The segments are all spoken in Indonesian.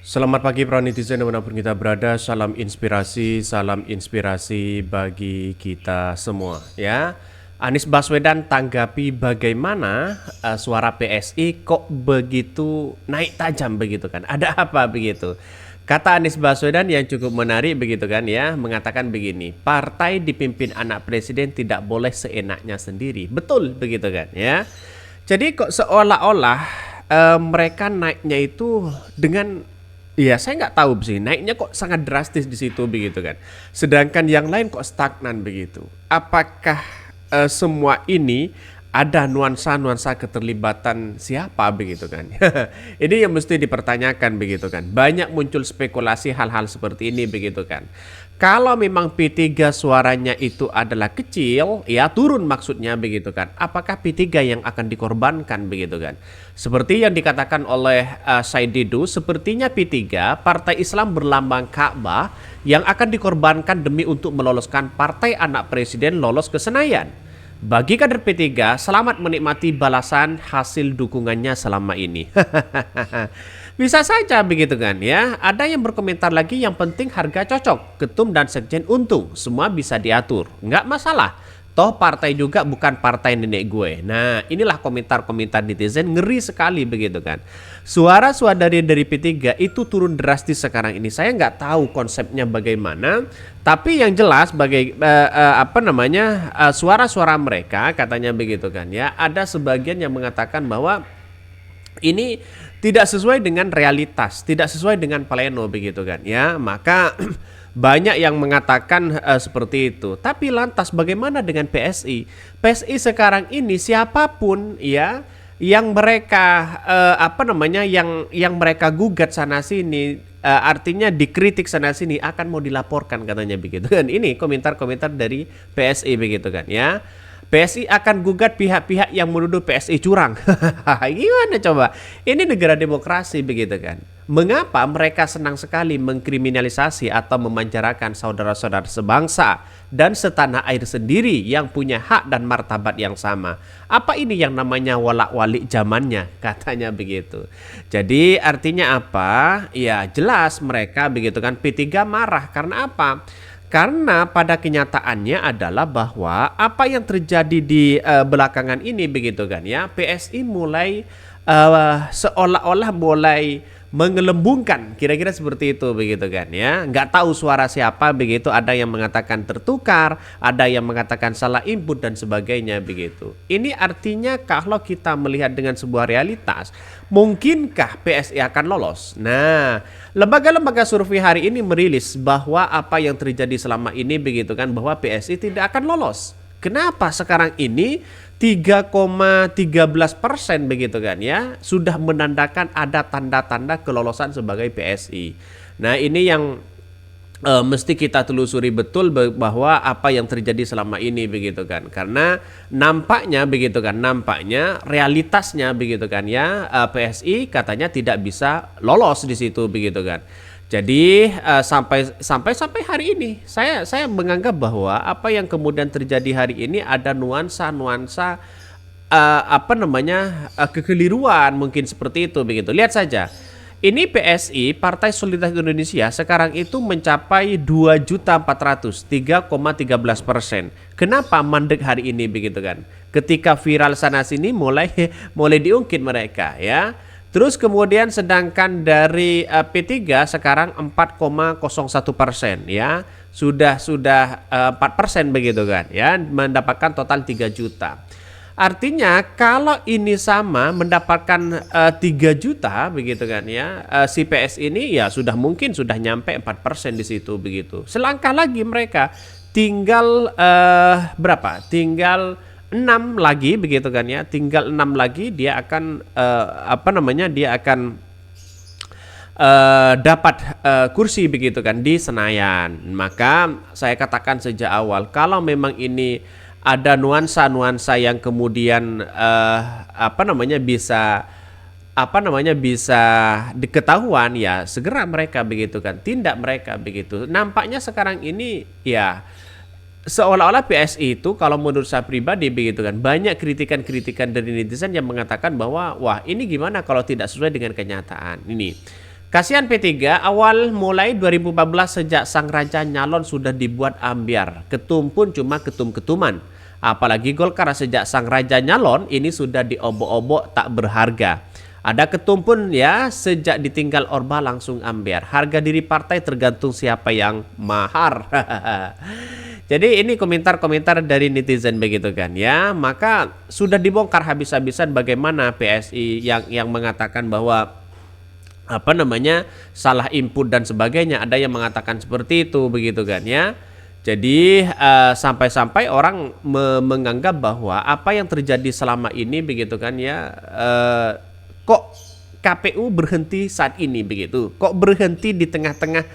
Selamat pagi para netizen dimanapun kita berada. Salam inspirasi bagi kita semua ya. Anies Baswedan tanggapi bagaimana suara PSI kok begitu naik tajam begitu kan. Ada apa begitu? Kata Anies Baswedan yang cukup menarik begitu kan ya, mengatakan begini, partai dipimpin anak presiden tidak boleh seenaknya sendiri. Betul begitu kan ya. Jadi kok seolah-olah mereka naiknya itu dengan, iya, saya nggak tahu sih, naiknya kok sangat drastis di situ begitu kan. Sedangkan yang lain kok stagnan begitu. Apakah semua ini ada nuansa-nuansa keterlibatan siapa begitu kan? Ini yang mesti dipertanyakan begitu kan. Banyak muncul spekulasi hal-hal seperti ini begitu kan. Kalau memang P3 suaranya itu adalah kecil, ya turun maksudnya begitu kan. Apakah P3 yang akan dikorbankan begitu kan? Seperti yang dikatakan oleh Said Didu, sepertinya P3 Partai Islam berlambang Ka'bah yang akan dikorbankan demi untuk meloloskan partai anak presiden lolos ke Senayan. Bagi kader P3, selamat menikmati balasan hasil dukungannya selama ini. Bisa saja begitu kan ya. Ada yang berkomentar lagi, yang penting harga cocok, ketum dan sekjen untung, semua bisa diatur, nggak masalah. Toh partai juga bukan partai nenek gue. Nah, inilah komentar-komentar netizen ngeri sekali begitu kan. Suara-suara dari P3 itu turun drastis sekarang ini. Saya nggak tahu konsepnya bagaimana, tapi yang jelas suara-suara mereka katanya begitu kan ya. Ada sebagian yang mengatakan bahwa ini tidak sesuai dengan realitas, tidak sesuai dengan pleno begitu kan ya. Maka banyak yang mengatakan seperti itu. Tapi lantas bagaimana dengan PSI? PSI sekarang ini siapapun ya yang mereka yang mereka gugat sana sini, artinya dikritik sana sini, akan mau dilaporkan katanya begitu kan. Ini komentar-komentar dari PSI begitu kan ya. PSI akan gugat pihak-pihak yang menuduh PSI curang. Gimana coba? Ini negara demokrasi begitu kan. Mengapa mereka senang sekali mengkriminalisasi atau memanjarakan saudara-saudara sebangsa dan setanah air sendiri yang punya hak dan martabat yang sama? Apa ini yang namanya walak-walik zamannya? Katanya begitu. Jadi artinya apa? Ya jelas mereka begitu kan. P3 marah karena apa? Karena pada kenyataannya adalah bahwa apa yang terjadi di belakangan ini begitu kan ya, PSI mulai seolah-olah mulai mengelembungkan, kira-kira seperti itu begitu kan ya. Nggak tahu suara siapa begitu, ada yang mengatakan tertukar, ada yang mengatakan salah input dan sebagainya begitu. Ini artinya kalau kita melihat dengan sebuah realitas, mungkinkah PSI akan lolos? Nah, lembaga-lembaga survei hari ini merilis bahwa apa yang terjadi selama ini begitu kan, bahwa PSI tidak akan lolos. Kenapa sekarang ini 3,13% begitu kan ya, sudah menandakan ada tanda-tanda kelolosan sebagai PSI. Nah, ini yang mesti kita telusuri betul bahwa apa yang terjadi selama ini begitu kan. Karena nampaknya begitu kan, nampaknya realitasnya begitu kan ya, PSI katanya tidak bisa lolos di situ begitu kan. Jadi sampai hari ini saya menganggap bahwa apa yang kemudian terjadi hari ini ada nuansa-nuansa kekeliruan mungkin seperti itu begitu. Lihat saja. Ini PSI, Partai Solidaritas Indonesia, sekarang itu mencapai 2.400.000, 3,13%. Kenapa mandek hari ini begitu kan? Ketika viral sana sini mulai diungkit mereka ya. Terus kemudian sedangkan dari P3 sekarang 4,01% ya. Sudah 4% begitu kan ya, mendapatkan total 3 juta. Artinya kalau ini sama mendapatkan 3 juta begitu kan ya, si PS ini ya sudah mungkin sudah nyampe 4% di situ begitu. Selangkah lagi mereka tinggal berapa? Tinggal 6 lagi begitu kan ya. Tinggal 6 lagi dia akan dia akan dapat kursi begitu kan di Senayan. Maka saya katakan sejak awal, kalau memang ini ada nuansa-nuansa yang kemudian bisa diketahuan, ya segera mereka begitu kan tindak mereka begitu. Nampaknya sekarang ini ya seolah-olah PSI itu, kalau menurut saya pribadi begitu kan, banyak kritikan-kritikan dari netizen yang mengatakan bahwa wah ini gimana kalau tidak sesuai dengan kenyataan. Ini Kasihan P3, awal mulai 2014 sejak sang raja nyalon sudah dibuat ambiar. Ketum pun cuma ketum-ketuman. Apalagi Golkar sejak sang raja nyalon ini sudah diobok-obok tak berharga. Ada ketum pun ya sejak ditinggal Orba langsung ambiar. Harga diri partai tergantung siapa yang mahar. Jadi ini komentar-komentar dari netizen begitu kan ya. Maka sudah dibongkar habis-habisan bagaimana PSI yang mengatakan bahwa salah input dan sebagainya. Ada yang mengatakan seperti itu begitu kan ya. Jadi sampai-sampai orang menganggap bahwa apa yang terjadi selama ini begitu kan ya, kok KPU berhenti saat ini begitu, kok berhenti di tengah-tengah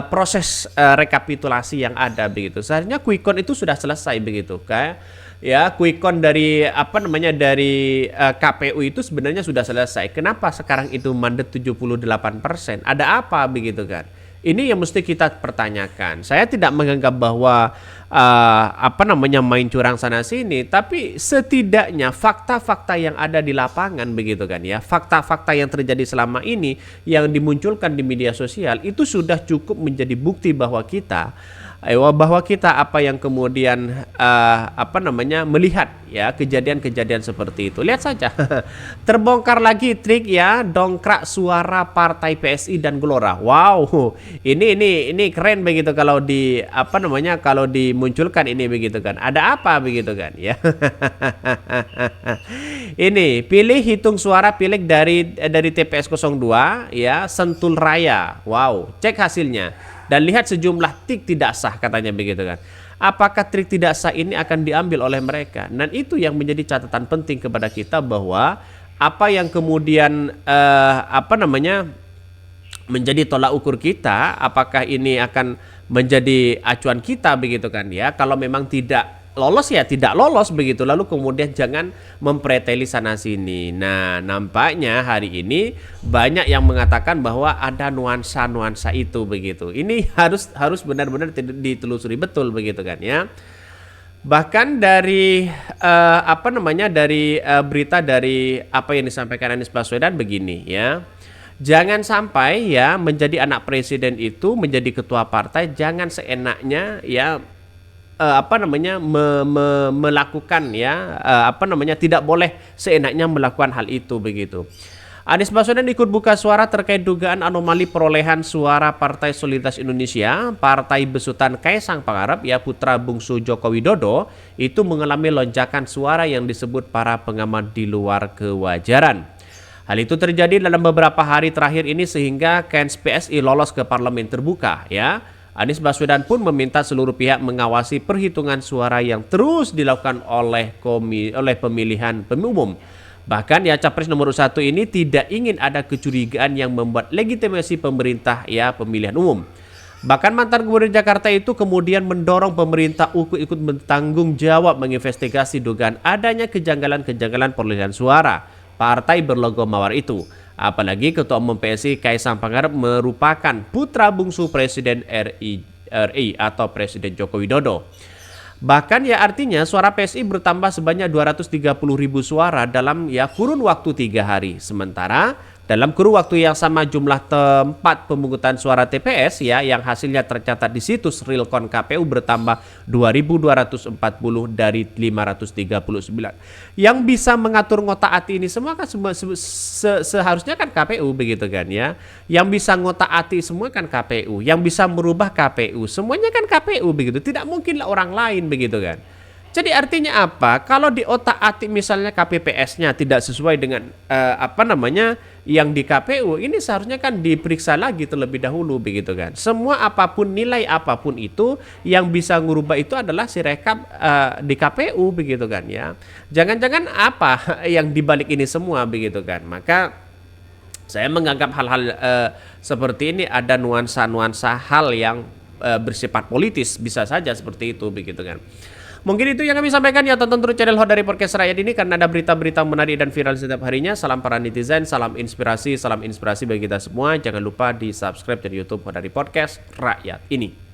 proses rekapitulasi yang ada begitu. Seharusnya quick count itu sudah selesai begitu kayak ya, quick count dari dari KPU itu sebenarnya sudah selesai. Kenapa sekarang itu mandat 78%? Ada apa begitu kan? Ini yang mesti kita pertanyakan. Saya tidak menganggap bahwa main curang sana sini, tapi setidaknya fakta-fakta yang ada di lapangan begitu kan ya, fakta-fakta yang terjadi selama ini yang dimunculkan di media sosial itu sudah cukup menjadi bukti bahwa kita apa yang kemudian melihat ya kejadian-kejadian seperti itu. Lihat saja terbongkar lagi trik ya dongkrak suara partai PSI dan Gelora. Wow, ini keren begitu kalau kalau dimunculkan ini begitu kan. Ada apa begitu kan ya. Ini pilih hitung suara pilek dari TPS 02 ya Sentul Raya. Wow, cek hasilnya. Dan lihat sejumlah trik tidak sah katanya begitu kan. Apakah trik tidak sah ini akan diambil oleh mereka? Dan itu yang menjadi catatan penting kepada kita bahwa apa yang kemudian menjadi tolak ukur kita, apakah ini akan menjadi acuan kita begitu kan ya. Kalau memang tidak lolos ya tidak lolos begitu, lalu kemudian jangan mempreteli sana sini. Nah, nampaknya hari ini banyak yang mengatakan bahwa ada nuansa-nuansa itu begitu. Ini harus benar-benar ditelusuri betul begitu kan ya. Bahkan dari berita dari apa yang disampaikan Anies Baswedan begini ya. Jangan sampai ya menjadi anak presiden itu, menjadi ketua partai jangan seenaknya ya melakukan ya tidak boleh seenaknya melakukan hal itu begitu. Anies Baswedan ikut buka suara terkait dugaan anomali perolehan suara Partai Solidaritas Indonesia, partai besutan Kaisang Pangarep ya putra bungsu Joko Widodo itu mengalami lonjakan suara yang disebut para pengamat di luar kewajaran. Hal itu terjadi dalam beberapa hari terakhir ini sehingga KANS PSI lolos ke parlemen terbuka ya. Anies Baswedan pun meminta seluruh pihak mengawasi perhitungan suara yang terus dilakukan oleh pemilihan umum. Bahkan ya capres nomor 1 ini tidak ingin ada kecurigaan yang membuat legitimasi pemerintah ya pemilihan umum. Bahkan mantan Gubernur Jakarta itu kemudian mendorong pemerintah ikut bertanggung jawab menginvestigasi dugaan adanya kejanggalan-kejanggalan perolehan suara partai berlogo mawar itu. Apalagi Ketua Umum PSI Kaisang Pangarep merupakan putra bungsu Presiden RI atau Presiden Joko Widodo. Bahkan ya artinya suara PSI bertambah sebanyak 230.000 suara dalam ya kurun waktu 3 hari. Sementara dalam kurun waktu yang sama jumlah tempat pemungutan suara TPS ya yang hasilnya tercatat di situs Realcon KPU bertambah 2.240 dari 539. Yang bisa mengatur ngotak-atik ini semua kan seharusnya kan KPU begitu kan ya. Yang bisa ngotak-atik semua kan KPU, yang bisa merubah KPU, semuanya kan KPU begitu. Tidak mungkinlah orang lain begitu kan. Jadi artinya apa? Kalau di otak-atik misalnya KPPS-nya tidak sesuai dengan yang di KPU, ini seharusnya kan diperiksa lagi terlebih dahulu begitu kan. Semua apapun nilai apapun itu yang bisa ngubah itu adalah si rekap di KPU begitu kan ya. Jangan-jangan apa yang dibalik ini semua begitu kan. Maka saya menganggap hal-hal seperti ini ada nuansa-nuansa hal yang bersifat politis, bisa saja seperti itu begitu kan. Mungkin itu yang kami sampaikan ya, tonton terus channel Hot dari Podcast Rakyat ini karena ada berita-berita menarik dan viral setiap harinya. Salam para netizen, salam inspirasi bagi kita semua. Jangan lupa di subscribe channel YouTube Hot dari Podcast Rakyat ini.